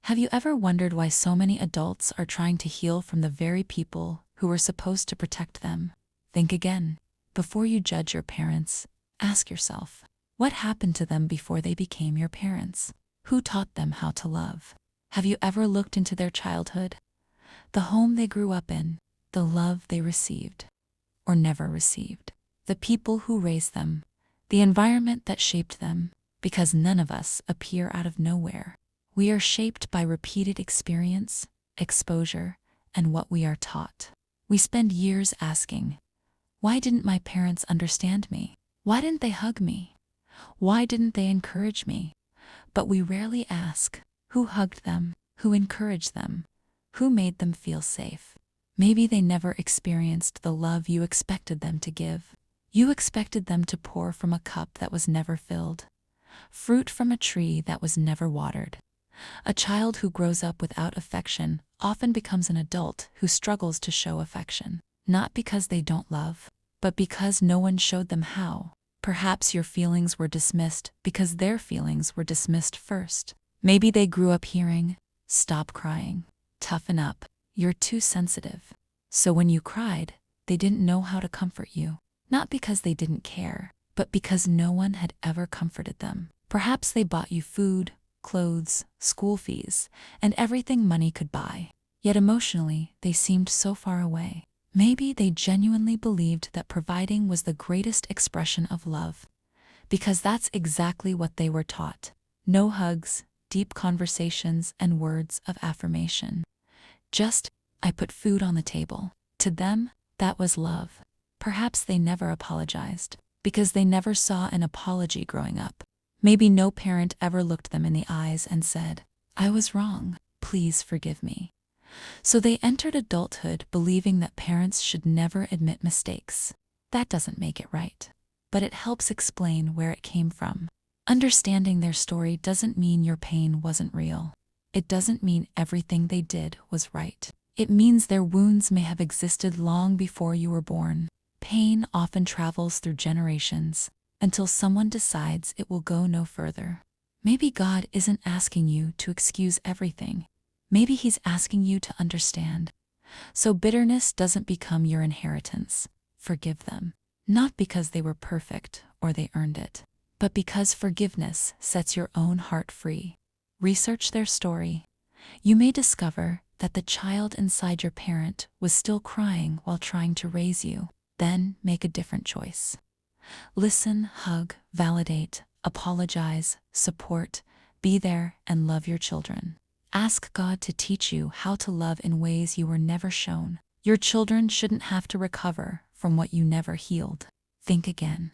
Have you ever wondered why so many adults are trying to heal from the very people who were supposed to protect them? Think again. Before you judge your parents, ask yourself, what happened to them before they became your parents? Who taught them how to love? Have you ever looked into their childhood? The home they grew up in, the love they received or never received, the people who raised them, the environment that shaped them, because none of us appear out of nowhere. We are shaped by repeated experience, exposure, and what we are taught. We spend years asking, why didn't my parents understand me? Why didn't they hug me? Why didn't they encourage me? But we rarely ask, who hugged them? Who encouraged them? Who made them feel safe? Maybe they never experienced the love you expected them to give. You expected them to pour from a cup that was never filled, fruit from a tree that was never watered. A child who grows up without affection often becomes an adult who struggles to show affection, not because they don't love, but because no one showed them how. Perhaps your feelings were dismissed because their feelings were dismissed first. Maybe they grew up hearing, "Stop crying, toughen up, you're too sensitive." So when you cried, they didn't know how to comfort you, not because they didn't care, but because no one had ever comforted them. Perhaps they bought you food, clothes, school fees, and everything money could buy. Yet emotionally, they seemed so far away. Maybe they genuinely believed that providing was the greatest expression of love, because that's exactly what they were taught. No hugs, deep conversations, and words of affirmation. Just, I put food on the table. To them, that was love. Perhaps they never apologized, because they never saw an apology growing up. Maybe no parent ever looked them in the eyes and said, "I was wrong, please forgive me." So they entered adulthood believing that parents should never admit mistakes. That doesn't make it right, but it helps explain where it came from. Understanding their story doesn't mean your pain wasn't real. It doesn't mean everything they did was right. It means their wounds may have existed long before you were born. Pain often travels through generations, until someone decides it will go no further. Maybe God isn't asking you to excuse everything. Maybe He's asking you to understand. So bitterness doesn't become your inheritance. Forgive them. Not because they were perfect or they earned it, but because forgiveness sets your own heart free. Research their story. You may discover that the child inside your parent was still crying while trying to raise you. Then make a different choice. Listen, hug, validate, apologize, support, be there, and love your children. Ask God to teach you how to love in ways you were never shown. Your children shouldn't have to recover from what you never healed. Think again.